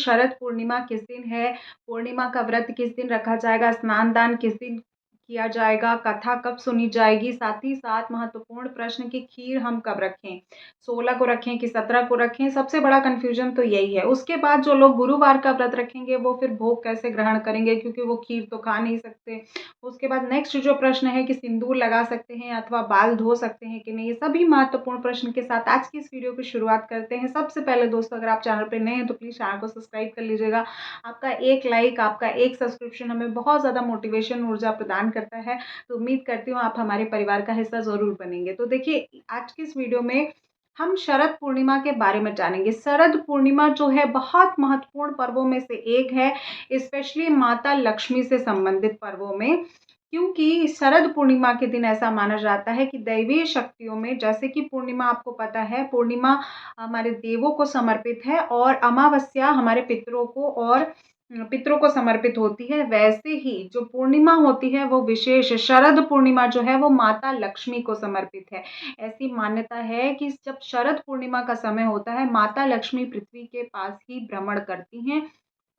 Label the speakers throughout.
Speaker 1: शरद पूर्णिमा किस दिन है, पूर्णिमा का व्रत किस दिन रखा जाएगा, स्नान दान किस दिन किया जाएगा, कथा कब सुनी जाएगी, साथ ही साथ महत्वपूर्ण प्रश्न कि खीर हम कब रखें, 16 को रखें कि 17 को रखें, सबसे बड़ा कन्फ्यूजन तो यही है। उसके बाद जो लोग गुरुवार का व्रत रखेंगे वो फिर भोग कैसे ग्रहण करेंगे, क्योंकि वो खीर तो खा नहीं सकते। उसके बाद नेक्स्ट जो प्रश्न है कि सिंदूर लगा सकते हैं अथवा बाल धो सकते हैं कि नहीं, ये सभी महत्वपूर्ण प्रश्न के साथ आज की इस वीडियो की शुरुआत करते हैं। सबसे पहले दोस्तों, अगर आप चैनल पर नए हैं तो प्लीज़ चैनल को सब्सक्राइब कर लीजिएगा। आपका एक लाइक, आपका एक सब्सक्रिप्शन हमें बहुत ज़्यादा मोटिवेशन ऊर्जा प्रदान करता है। तो उम्मीद करती हूँ आप हमारे परिवार का हिस्सा ज़रूर बनेंगे। तो देखिए, आज की इस वीडियो में हम शरद पूर्णिमा के बारे में जानेंगे। शरद पूर्णिमा जो है बहुत महत्वपूर्ण पर्वों में से एक है, स्पेशली माता लक्ष्मी से संबंधित पर्वों में, क्योंकि शरद पूर्णिमा के दिन ऐसा माना जाता है कि दैवीय शक्तियों में, जैसे कि पूर्णिमा आपको पता है, पूर्णिमा हमारे देवों को समर्पित है और अमावस्या हमारे पितरों को और पितरों को समर्पित होती है। वैसे ही जो पूर्णिमा होती है वो विशेष शरद पूर्णिमा जो है वो माता लक्ष्मी को समर्पित है। ऐसी मान्यता है कि जब शरद पूर्णिमा का समय होता है, माता लक्ष्मी पृथ्वी के पास ही भ्रमण करती हैं।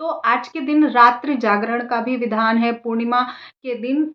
Speaker 1: तो आज के दिन रात्रि जागरण का भी विधान है। पूर्णिमा के दिन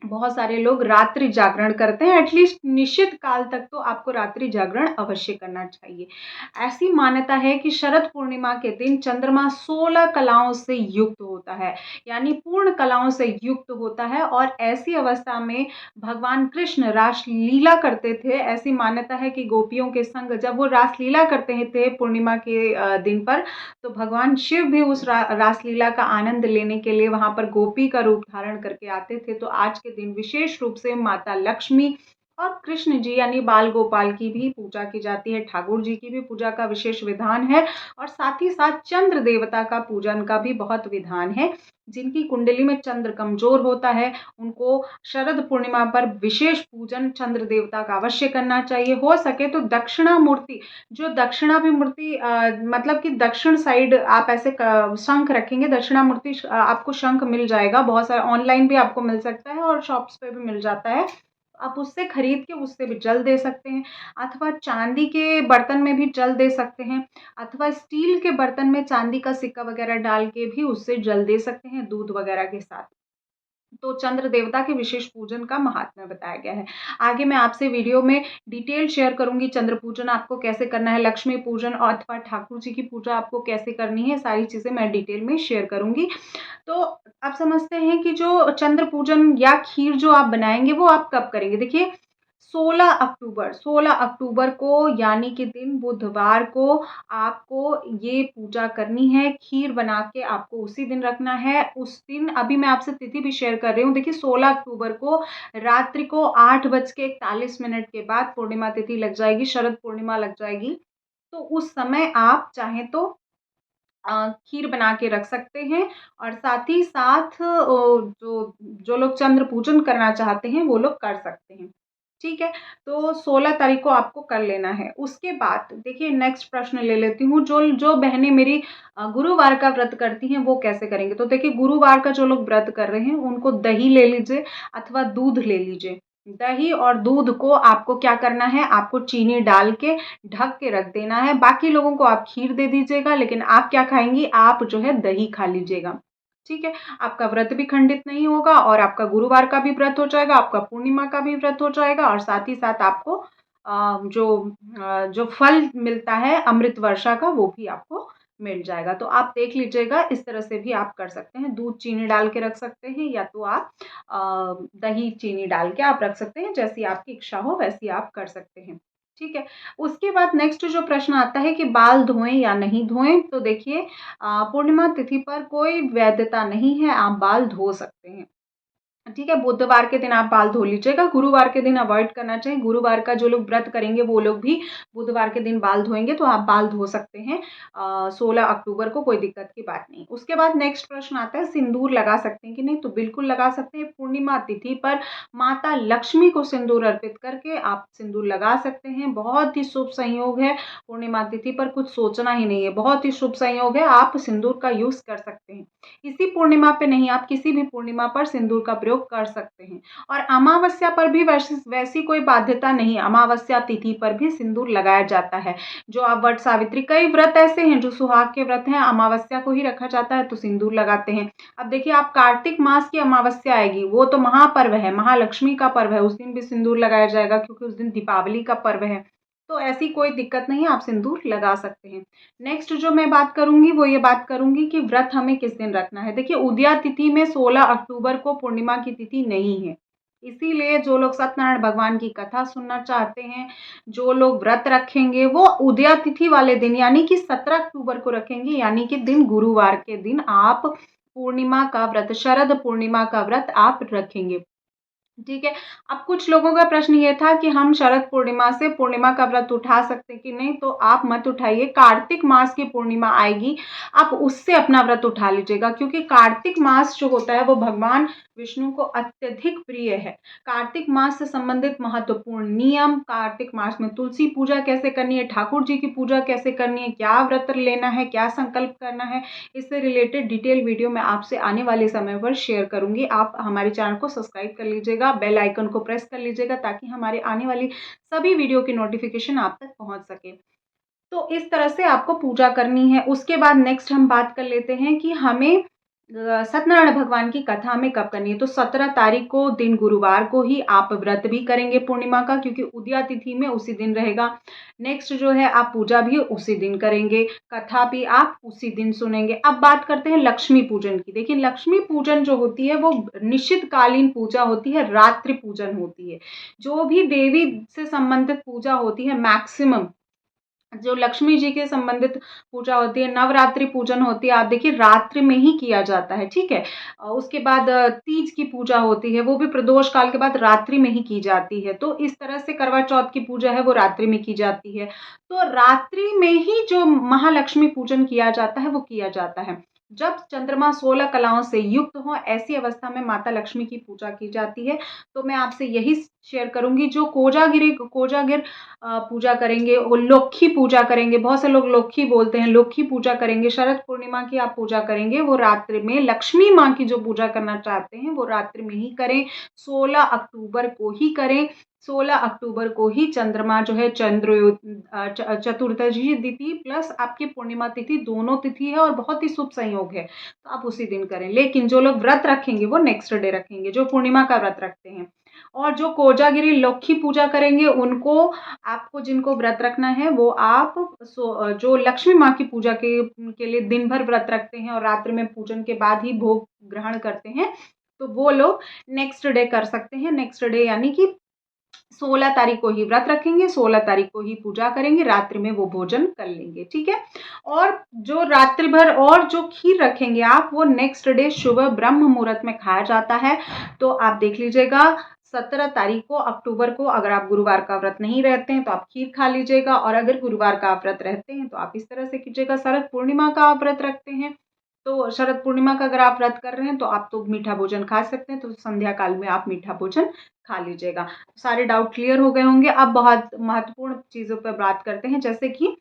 Speaker 1: बहुत सारे लोग रात्रि जागरण करते हैं। एटलीस्ट निश्चित काल तक तो आपको रात्रि जागरण अवश्य करना चाहिए। ऐसी मान्यता है कि शरद पूर्णिमा के दिन चंद्रमा 16 कलाओं से युक्त होता है, यानी पूर्ण कलाओं से युक्त होता है, और ऐसी अवस्था में भगवान कृष्ण रासलीला करते थे। ऐसी मान्यता है कि गोपियों के संग जब वो रासलीला करते थे पूर्णिमा के दिन पर, तो भगवान शिव भी उस रासलीला का आनंद लेने के लिए वहां पर गोपी का रूप धारण करके आते थे। तो आज के दिन विशेष रूप से माता लक्ष्मी और कृष्ण जी यानी बाल गोपाल की भी पूजा की जाती है। ठाकुर जी की भी पूजा का विशेष विधान है, और साथ ही साथ चंद्र देवता का पूजन का भी बहुत विधान है। जिनकी कुंडली में चंद्र कमजोर होता है, उनको शरद पूर्णिमा पर विशेष पूजन चंद्र देवता का अवश्य करना चाहिए। हो सके तो दक्षिणामूर्ति, जो दक्षिणाभिमूर्ति मतलब कि दक्षिण साइड आप ऐसे शंख रखेंगे, दक्षिणामूर्ति आपको शंख मिल जाएगा। बहुत सारा ऑनलाइन भी आपको मिल सकता है और शॉप्स पे भी मिल जाता है। आप उससे खरीद के उससे भी जल दे सकते हैं, अथवा चांदी के बर्तन में भी जल दे सकते हैं, अथवा स्टील के बर्तन में चांदी का सिक्का वगैरह डाल के भी उससे जल दे सकते हैं दूध वगैरह के साथ। तो चंद्र देवता के विशेष पूजन का महात्म्य बताया गया है। आगे मैं आपसे वीडियो में डिटेल शेयर करूंगी, चंद्र पूजन आपको कैसे करना है, लक्ष्मी पूजन और अथवा ठाकुर जी की पूजा आपको कैसे करनी है, सारी चीजें मैं डिटेल में शेयर करूंगी। तो आप समझते हैं कि जो चंद्र पूजन या खीर जो आप बनाएंगे वो आप कब करेंगे। देखिए, 16 अक्टूबर को यानी कि दिन बुधवार को आपको ये पूजा करनी है। खीर बना के आपको उसी दिन रखना है। उस दिन अभी मैं आपसे तिथि भी शेयर कर रही हूँ। देखिए, 16 अक्टूबर को रात्रि को 8:41 के बाद पूर्णिमा तिथि लग जाएगी, शरद पूर्णिमा लग जाएगी। तो उस समय आप चाहें तो खीर बना के रख सकते हैं, और साथ ही साथ जो जो लोग चंद्र पूजन करना चाहते हैं वो लोग कर सकते हैं। ठीक है, तो 16 तारीख को आपको कर लेना है। उसके बाद देखिए, नेक्स्ट प्रश्न ले लेती हूँ। जो जो बहनें मेरी गुरुवार का व्रत करती हैं वो कैसे करेंगे। तो देखिए, गुरुवार का जो लोग व्रत कर रहे हैं उनको दही ले लीजिए अथवा दूध ले लीजिए। दही और दूध को आपको क्या करना है, आपको चीनी डाल के ढक के रख देना है। बाकी लोगों को आप खीर दे दीजिएगा, लेकिन आप क्या खाएंगी, आप जो है दही खा लीजिएगा। ठीक है, आपका व्रत भी खंडित नहीं होगा, और आपका गुरुवार का भी व्रत हो जाएगा, आपका पूर्णिमा का भी व्रत हो जाएगा, और साथ ही साथ आपको जो फल मिलता है अमृत वर्षा का वो भी आपको मिल जाएगा। तो आप देख लीजिएगा, इस तरह से भी आप कर सकते हैं। दूध चीनी डाल के रख सकते हैं, या तो आप दही चीनी डाल के आप रख सकते हैं। जैसी आपकी इच्छा हो वैसी आप कर सकते हैं। ठीक है, उसके बाद नेक्स्ट जो प्रश्न आता है कि बाल धोएं या नहीं धोएं। तो देखिए, पूर्णिमा तिथि पर कोई वैधता नहीं है, आप बाल धो सकते हैं। ठीक है, बुधवार के दिन आप बाल धो लीजिएगा, गुरुवार के दिन अवॉइड करना चाहिए। गुरुवार का जो लोग व्रत करेंगे वो लोग भी बुधवार के दिन बाल धोएंगे, तो आप बाल धो सकते हैं 16 अक्टूबर को, कोई दिक्कत की बात नहीं। उसके बाद नेक्स्ट प्रश्न आता है, सिंदूर लगा सकते हैं कि नहीं। तो बिल्कुल लगा सकते हैं। पूर्णिमा तिथि पर माता लक्ष्मी को सिंदूर अर्पित करके आप सिंदूर लगा सकते हैं। बहुत ही शुभ संयोग है, पूर्णिमा तिथि पर कुछ सोचना ही नहीं है, बहुत ही शुभ संयोग है, आप सिंदूर का यूज कर सकते हैं। इसी पूर्णिमा पे नहीं, आप किसी भी पूर्णिमा पर सिंदूर का प्रयोग लोग कर सकते हैं। और अमावस्या पर भी वैसी कोई बाध्यता नहीं, अमावस्या तिथि पर भी सिंदूर लगाया जाता है। जो आप वट सावित्री, कई व्रत ऐसे हैं जो सुहाग के व्रत हैं, अमावस्या को ही रखा जाता है तो सिंदूर लगाते हैं। अब देखिए, आप कार्तिक मास की अमावस्या आएगी, वो तो महापर्व है, महालक्ष्मी का पर्व है, उस दिन भी सिंदूर लगाया जाएगा क्योंकि उस दिन दीपावली का पर्व है। तो ऐसी कोई दिक्कत नहीं है, आप सिंदूर लगा सकते हैं। नेक्स्ट जो मैं बात करूंगी वो ये बात करूंगी कि व्रत हमें किस दिन रखना है। देखिए, उदया तिथि में 16 अक्टूबर को पूर्णिमा की तिथि नहीं है, इसीलिए जो लोग सत्यनारायण भगवान की कथा सुनना चाहते हैं, जो लोग व्रत रखेंगे, वो उदया तिथि वाले दिन यानी कि 17 अक्टूबर को रखेंगे, यानी कि दिन गुरुवार के दिन आप पूर्णिमा का व्रत, शरद पूर्णिमा का व्रत आप रखेंगे। ठीक है। अब कुछ लोगों का प्रश्न ये था कि हम शरद पूर्णिमा से पूर्णिमा का व्रत उठा सकते हैं कि नहीं, तो आप मत उठाइए। कार्तिक मास की पूर्णिमा आएगी, आप उससे अपना व्रत उठा लीजिएगा, क्योंकि कार्तिक मास जो होता है वो भगवान विष्णु को अत्यधिक प्रिय है। कार्तिक मास से संबंधित महत्वपूर्ण नियम, कार्तिक मास में तुलसी पूजा कैसे करनी है, ठाकुर जी की पूजा कैसे करनी है, क्या व्रत लेना है, क्या संकल्प करना है, इससे रिलेटेड डिटेल वीडियो मैं आपसे आने वाले समय पर शेयर करूंगी। आप हमारे चैनल को सब्सक्राइब कर लीजिएगा, बेल आइकन को प्रेस कर लीजिएगा ताकि हमारे आने वाली सभी वीडियो की नोटिफिकेशन आप तक पहुंच सके। तो इस तरह से आपको पूजा करनी है। उसके बाद नेक्स्ट हम बात कर लेते हैं कि हमें सत्यनारायण भगवान की कथा हमें कब करनी है। तो 17 तारीख को दिन गुरुवार को ही आप व्रत भी करेंगे पूर्णिमा का, क्योंकि उदया तिथि में उसी दिन रहेगा। नेक्स्ट जो है, आप पूजा भी उसी दिन करेंगे, कथा भी आप उसी दिन सुनेंगे। अब बात करते हैं लक्ष्मी पूजन की। देखिए, लक्ष्मी पूजन जो होती है वो निश्चितकालीन पूजा होती है, रात्रि पूजन होती है। जो भी देवी से संबंधित पूजा होती है, मैक्सिमम जो लक्ष्मी जी के संबंधित पूजा होती है, नवरात्रि पूजन होती है, आप देखिए रात्रि में ही किया जाता है। ठीक है। उसके बाद तीज की पूजा होती है, वो भी प्रदोष काल के बाद रात्रि में ही की जाती है। तो इस तरह से करवा चौथ की पूजा है वो रात्रि में की जाती है। तो रात्रि में ही जो महालक्ष्मी पूजन किया जाता है वो किया जाता है। जब चंद्रमा 16 कलाओं से युक्त हो, ऐसी अवस्था में माता लक्ष्मी की पूजा की जाती है। तो मैं आपसे यही शेयर करूंगी, जो कोजागिर पूजा करेंगे, वो लोक्खी पूजा करेंगे, बहुत से लोग लोक्खी बोलते हैं, लोक्खी पूजा करेंगे, शरद पूर्णिमा की आप पूजा करेंगे, वो रात्रि में लक्ष्मी माँ की जो पूजा करना चाहते हैं वो रात्रि में ही करें, 16 अक्टूबर को ही करें। 16 अक्टूबर को ही चंद्रमा जो है चतुर्दशी तिथि प्लस आपकी पूर्णिमा तिथि, दोनों तिथि है और बहुत ही शुभ संयोग है, तो आप उसी दिन करें। लेकिन जो लोग व्रत रखेंगे वो नेक्स्ट डे रखेंगे, जो पूर्णिमा का व्रत रखते हैं। और जो कोजागिरी लोक्खी पूजा करेंगे उनको, आपको जिनको व्रत रखना है वो आप जो लक्ष्मी माँ की पूजा के लिए दिन भर व्रत रखते हैं और रात्रि में पूजन के बाद ही भोग ग्रहण करते हैं, तो वो लोग नेक्स्ट डे कर सकते हैं। नेक्स्ट डे यानी कि 16 तारीख को ही व्रत रखेंगे, 16 तारीख को ही पूजा करेंगे, रात्रि में वो भोजन कर लेंगे। ठीक है। और जो रात्रि भर और जो खीर रखेंगे आप, वो नेक्स्ट डे सुबह ब्रह्म मुहूर्त में खाया जाता है। तो आप देख लीजिएगा, 17 तारीख को अक्टूबर को अगर आप गुरुवार का व्रत नहीं रहते हैं तो आप खीर खा लीजिएगा, और अगर गुरुवार का आप व्रत रहते हैं तो आप इस तरह से कीजिएगा। शरद पूर्णिमा का आप व्रत रखते हैं तो शरद पूर्णिमा का अगर आप व्रत कर रहे हैं तो आप तो मीठा भोजन खा सकते हैं, तो संध्या काल में आप मीठा भोजन खा लीजिएगा। सारे डाउट क्लियर हो गए होंगे। अब बहुत महत्वपूर्ण चीज़ों पर बात करते हैं, जैसे कि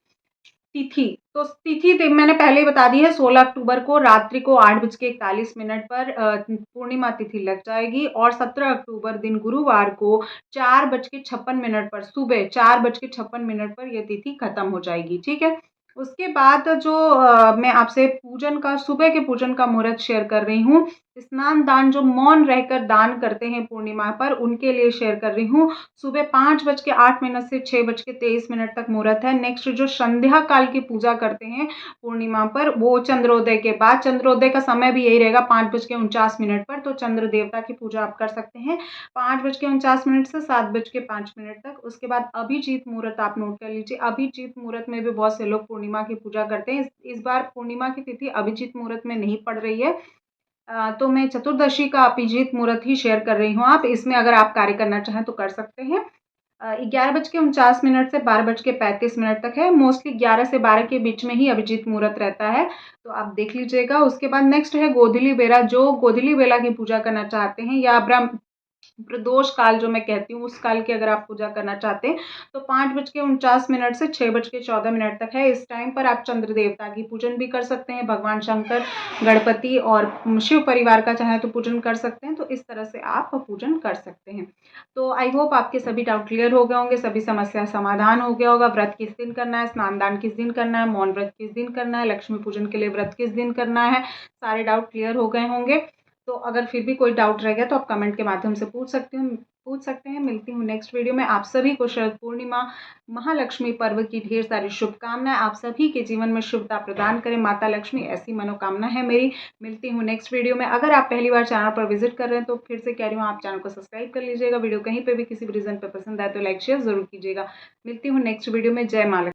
Speaker 1: तिथि। तो तिथि मैंने पहले ही बता दी है, 16 अक्टूबर को रात्रि को 8:41 पर पूर्णिमा तिथि लग जाएगी, और 17 अक्टूबर दिन गुरुवार को 4:56 पर, सुबह 4:56 पर यह तिथि खत्म हो जाएगी। ठीक है। उसके बाद जो मैं आपसे पूजन का, सुबह के पूजन का मुहूर्त शेयर कर रही हूँ। स्नान दान जो मौन रहकर दान करते हैं पूर्णिमा पर, उनके लिए शेयर कर रही हूँ। सुबह 5:08 से 6:23 तक मुहूर्त है। नेक्स्ट जो संध्या काल की पूजा करते हैं पूर्णिमा पर, वो चंद्रोदय के बाद, चंद्रोदय का समय भी यही रहेगा 5:49 पर, तो चंद्र देवता की पूजा आप कर सकते हैं 5:49 से 7:05 तक। उसके बाद अभिजीत मुहूर्त आप नोट कर लीजिए। अभिजीत मुहूर्त में भी बहुत से लोग पूर्णिमा की पूजा करते हैं। इस बार पूर्णिमा की तिथि अभिजीत मुहूर्त में नहीं पड़ रही है, तो मैं चतुर्दशी का अभिजीत मुहूर्त ही शेयर कर रही हूँ। आप इसमें अगर आप कार्य करना चाहें तो कर सकते हैं। 11:49 से 12:35 तक है। मोस्टली 11 से 12 के बीच में ही अभिजीत मुहूर्त रहता है, तो आप देख लीजिएगा। उसके बाद नेक्स्ट है गोधूली बेला। जो गोधूली बेला की पूजा करना चाहते हैं या प्रदोष काल जो मैं कहती हूँ, उस काल की अगर आप पूजा करना चाहते हैं तो 5:49 से 6:14 तक है। इस टाइम पर आप चंद्र देवता की पूजन भी कर सकते हैं, भगवान शंकर, गणपति और शिव परिवार का चाहें तो पूजन कर सकते हैं। तो इस तरह से आप पूजन कर सकते हैं। तो आई होप आपके सभी डाउट क्लियर हो गए होंगे, सभी समस्या समाधान हो गया होगा। व्रत किस दिन करना है, स्नान दान किस दिन करना है, मौन व्रत किस दिन करना है, लक्ष्मी पूजन के लिए व्रत किस दिन करना है, सारे डाउट क्लियर हो गए होंगे। तो अगर फिर भी कोई डाउट रह गया तो आप कमेंट के माध्यम से पूछ सकते हैं। मिलती हूँ नेक्स्ट वीडियो में। आप सभी को शरद पूर्णिमा, महालक्ष्मी पर्व की ढेर सारी शुभकामनाएं। आप सभी के जीवन में शुभता प्रदान करें माता लक्ष्मी, ऐसी मनोकामना है मेरी। मिलती हूँ नेक्स्ट वीडियो में। अगर आप पहली बार चैनल पर विजिट कर रहे हैं तो फिर से कह रही हूँ, आप चैनल को सब्सक्राइब कर लीजिएगा। वीडियो कहीं पर भी किसी भी रीजन पर पसंद आए तो लाइक शेयर जरूर कीजिएगा। मिलती हूँ नेक्स्ट वीडियो में। जय माँ लक्ष्मी।